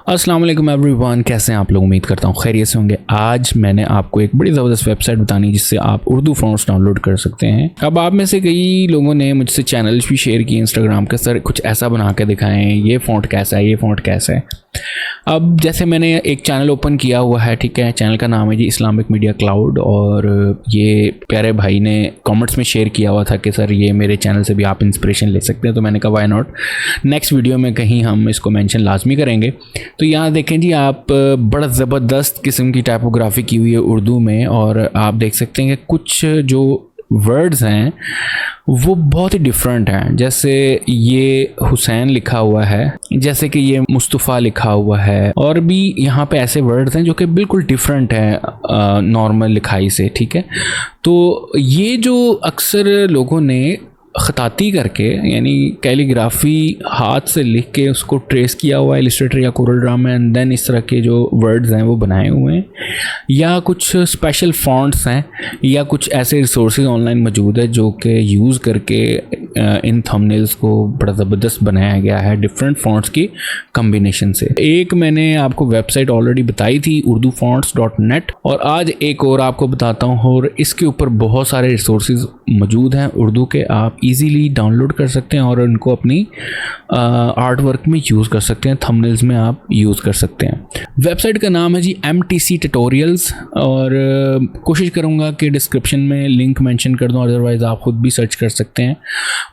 अस्सलाम वालेकुम एवरीवन, कैसे हैं आप लोग। उम्मीद करता हूँ खैरियत से होंगे। आज मैंने आपको एक बड़ी ज़बरदस्त वेबसाइट बतानी है जिससे आप उर्दू फ़ॉन्ट्स डाउनलोड कर सकते हैं। अब आप में से कई लोगों ने मुझसे चैनल्स भी शेयर किए इंस्टाग्राम के, सर कुछ ऐसा बना के दिखाएं, ये फ़ॉन्ट कैसा है, ये फ़ॉन्ट कैसा है। अब जैसे मैंने एक चैनल ओपन किया हुआ है, ठीक है, चैनल का नाम है जी इस्लामिक मीडिया क्लाउड, और ये प्यारे भाई ने कमेंट्स में शेयर किया हुआ था कि सर ये मेरे चैनल से भी आप इंस्पिरेशन ले सकते हैं। तो मैंने कहा वाई नॉट, नेक्स्ट वीडियो में कहीं हम इसको मेंशन लाजमी करेंगे। तो यहाँ देखें जी, आप बड़ा ज़बरदस्त किस्म की टाइपोग्राफी की हुई है उर्दू में, और आप देख सकते हैं कि कुछ जो वर्ड्स हैं वो बहुत ही डिफरेंट हैं। जैसे ये हुसैन लिखा हुआ है, जैसे कि ये मुस्तफ़ा लिखा हुआ है, और भी यहाँ पे ऐसे वर्ड्स हैं जो कि बिल्कुल डिफरेंट है नॉर्मल लिखाई से, ठीक है। तो ये जो अक्सर लोगों ने ख़ताती करके, यानी कैलीग्राफी हाथ से लिख के उसको ट्रेस किया हुआ है इलस्ट्रेटर या कोरल ड्रा में, एंड देन इस तरह के जो वर्ड्स हैं वो बनाए हुए हैं, या कुछ स्पेशल फॉन्ट्स हैं, या कुछ ऐसे रिसोर्सेज ऑनलाइन मौजूद है जो कि यूज़ करके इन थंबनेल्स को बड़ा ज़बरदस्त बनाया गया है डिफरेंट फॉन्ट्स की कम्बिनेशन से। एक मैंने आपको वेबसाइट ऑलरेडी बताई थी urdufonts.net, और आज एक और आपको बताता हूँ, और इसके ऊपर बहुत सारे रिसोर्सेज मौजूद हैं उर्दू के। आप इजीली डाउनलोड कर सकते हैं और उनको अपनी आर्ट वर्क में यूज़ कर सकते हैं, थंबनेल्स में आप यूज़ कर सकते हैं। वेबसाइट का नाम है जी MTC ट्यूटोरियल्स, और कोशिश करूँगा कि डिस्क्रिप्शन में लिंक मेंशन कर दूँ, अदरवाइज़ आप खुद भी सर्च कर सकते हैं।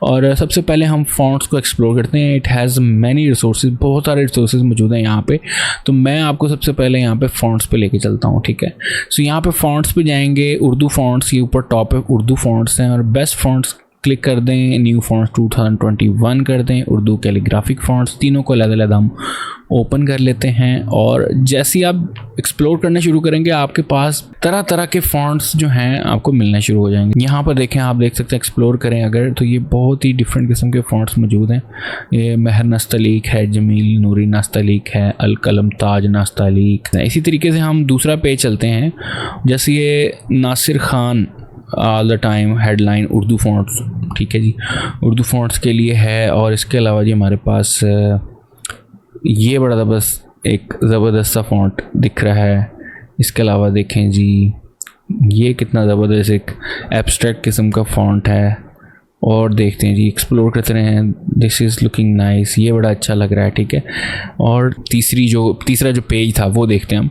और सबसे पहले हम फॉन्ट्स को एक्सप्लोर करते हैं। इट हैज़ मैनी रिसोर्सेज, बहुत सारे रिसोर्सेज मौजूद हैं यहाँ पे। तो मैं आपको सबसे पहले यहाँ पे फॉन्ट्स पे लेके चलता हूँ, ठीक है। सो यहाँ पे फॉन्ट्स पे जाएंगे, उर्दू फॉन्ट्स, ये ऊपर टॉप पे उर्दू फॉन्ट्स हैं, और बेस्ट फॉन्ट्स क्लिक कर दें, न्यू फॉन्ट्स 2021 कर दें, उर्दू कैलीग्राफिक फॉन्ट्स, तीनों को अलग-अलग हम ओपन कर लेते हैं। और जैसे ही आप एक्सप्लोर करना शुरू करेंगे, आपके पास तरह तरह के फॉन्ट्स जो हैं आपको मिलना शुरू हो जाएंगे। यहाँ पर देखें, आप देख सकते हैं, एक्सप्लोर करें अगर, तो ये बहुत ही डिफरेंट किस्म के फॉन्ट्स मौजूद हैं। ये महर नस्तलीक है, जमील नूरी नस्तलीक है, अल कलम ताज नस्तलीक। इसी तरीके से हम दूसरा पेज चलते हैं, जैसे ये Nasir Khan all the time headline Urdu fonts, ठीक है जी, उर्दू फॉन्ट्स के लिए है। और इसके अलावा जी हमारे पास ये बड़ा ज़बरदस्त एक ज़बरदस्त सा फॉन्ट दिख रहा है। इसके अलावा देखें जी, ये कितना ज़बरदस्त एक एब्स्ट्रैक्ट किस्म का फॉन्ट है। और देखते हैं जी, एक्सप्लोर करते हैं, दिस इज़ लुकिंग नाइस, ये बड़ा अच्छा लग रहा है, ठीक है। और तीसरा जो पेज था वो देखते हैं हम,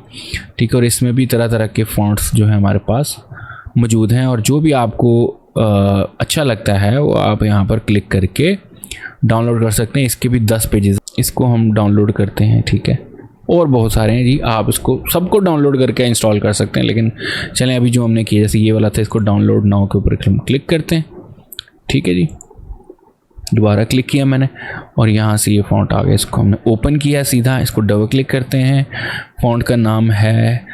ठीक है। और इसमें भी तरह तरह के फॉन्ट्स जो है हमारे पास मौजूद हैं, और जो भी आपको अच्छा लगता है वो आप यहाँ पर क्लिक करके डाउनलोड कर सकते हैं। इसके भी 10 पेजेस, इसको हम डाउनलोड करते हैं, ठीक है। और बहुत सारे हैं जी, आप इसको सबको डाउनलोड करके इंस्टॉल कर सकते हैं, लेकिन चलें अभी जो हमने किया, जैसे ये वाला था, इसको डाउनलोड नाउ के ऊपर क्लिक करते हैं, ठीक है जी। दोबारा क्लिक किया मैंने, और यहाँ से ये फ़ॉन्ट आ गया, इसको हमने ओपन किया सीधा, इसको डबल क्लिक करते हैं। फ़ॉन्ट का नाम है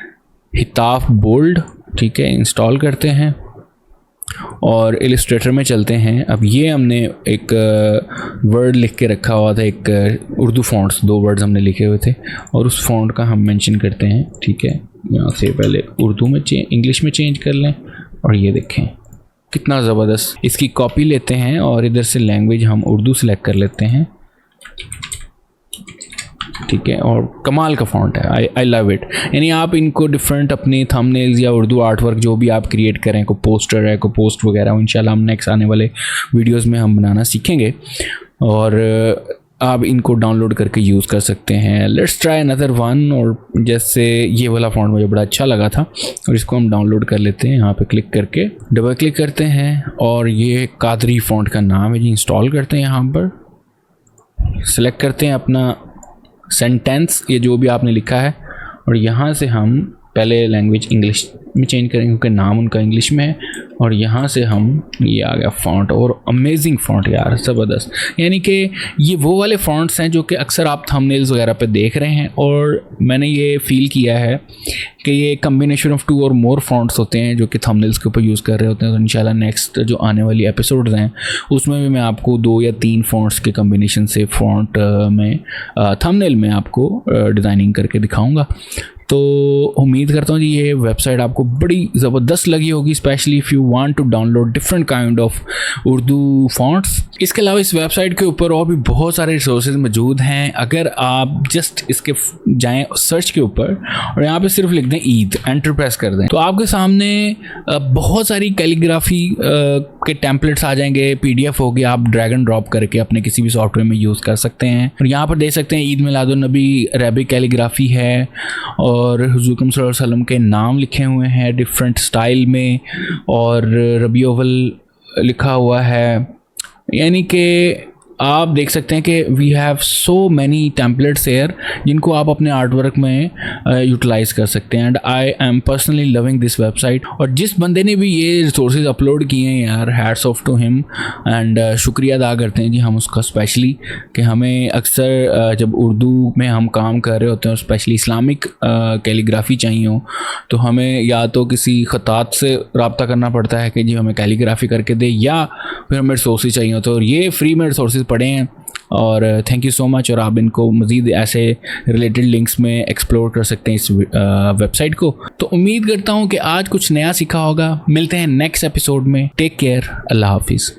हिताफ बोल्ड, ठीक है, इंस्टॉल करते हैं और इलस्ट्रेटर में चलते हैं। अब ये हमने एक वर्ड लिख के रखा हुआ था, एक उर्दू फॉन्ट्स, 2 वर्ड्स हमने लिखे हुए थे, और उस फॉन्ट का हम मेंशन करते हैं, ठीक है। यहाँ से पहले उर्दू में इंग्लिश में चेंज कर लें, और ये देखें कितना ज़बरदस्त। इसकी कॉपी लेते हैं और इधर से लैंग्वेज हम उर्दू सेलेक्ट कर लेते हैं, ठीक है। और कमाल का फ़ॉन्ट है, आई लव इट। यानी आप इनको डिफरेंट अपने थंबनेल्स या उर्दू आर्ट वर्क जो भी आप क्रिएट करें, को पोस्टर है, को पोस्ट वगैरह, इंशाल्लाह हम नेक्स्ट आने वाले वीडियोस में हम बनाना सीखेंगे, और आप इनको डाउनलोड करके यूज़ कर सकते हैं। Let's try another one. और जैसे ये वाला फ़ॉन्ट मुझे बड़ा अच्छा लगा था, और इसको हम डाउनलोड कर लेते हैं। यहाँ पे क्लिक करके डबल क्लिक करते हैं, और ये कादरी फ़ॉन्ट का नाम है जी, इंस्टॉल करते हैं। यहाँ पर सेलेक्ट करते हैं अपना सेंटेंस, ये जो भी आपने लिखा है, और यहाँ से हम पहले लैंग्वेज इंग्लिश में चेंज करेंगे क्योंकि नाम उनका इंग्लिश में है, और यहाँ से हम, ये आ गया फ़ॉन्ट, और अमेजिंग फ़ॉन्ट यार, ज़बरदस्त। यानी कि ये वो वाले फ़ॉन्ट्स हैं जो कि अक्सर आप थंबनेल्स वगैरह पे देख रहे हैं, और मैंने ये फ़ील किया है कि ये कम्बिनेशन ऑफ 2 और मोर फ़ॉन्ट्स होते हैं जो कि थंबनेल्स के ऊपर यूज़ कर रहे होते हैं। तो इंशाल्लाह नेक्स्ट जो आने वाली एपिसोड्स हैं उसमें भी मैं आपको 2 या 3 फ़ॉन्ट्स के कम्बिनेशन से फ़ॉन्ट में थंबनेल में आपको डिज़ाइनिंग करके दिखाऊँगा। तो उम्मीद करता हूँ जी ये वेबसाइट आपको बड़ी ज़बरदस्त लगी होगी, specially if you want to download different kind of Urdu fonts. इसके अलावा इस वेबसाइट के ऊपर और भी बहुत सारे रिसोर्सेज मौजूद हैं। अगर आप जस्ट इसके जाएं सर्च के ऊपर और यहाँ पे सिर्फ लिख दें ईद, एंटर प्रेस कर दें, तो आपके सामने बहुत सारी कैलीग्राफी के टेम्पलेट्स आ जाएंगे, PDF होगी, आप ड्रैग एंड ड्रॉप करके अपने किसी भी सॉफ्टवेयर में यूज़ कर सकते हैं। और यहाँ पर देख सकते हैं ईद मिलादुन्नबी अरेबिक कैलीग्राफी है और हुज़ूर सल्लल्लाहु अलैहि वसल्लम के नाम लिखे हुए हैं डिफरेंट स्टाइल में, और रबी अव्वल लिखा हुआ है। यानी कि आप देख सकते हैं कि we have so many templates here जिनको आप अपने आर्ट वर्क में यूटिलाइज़ कर सकते हैं। And I am personally loving this website. और जिस बंदे ने भी ये रिसोर्सेज अपलोड किए हैं यार, hats off to him, and शुक्रिया अदा करते हैं जी हम उसका स्पेशली, कि हमें अक्सर जब उर्दू में हम काम कर रहे होते हैं और स्पेशली इस्लामिक कैलीग्राफी चाहिए हो, तो हमें या तो किसी ख़तात से रब्ता करना पड़ता है कि जी हमें कैलीग्राफी करके दे, या फिर हमें रिसोर्सेज चाहिए होते हैं। और ये फ्री में रिसोर्सेज पड़े हैं और थैंक यू सो मच। और आप इनको मज़ीद ऐसे रिलेटेड लिंक्स में एक्सप्लोर कर सकते हैं इस वेबसाइट को। तो उम्मीद करता हूँ कि आज कुछ नया सीखा होगा। मिलते हैं नेक्स्ट एपिसोड में। टेक केयर, अल्लाह हाफिज़।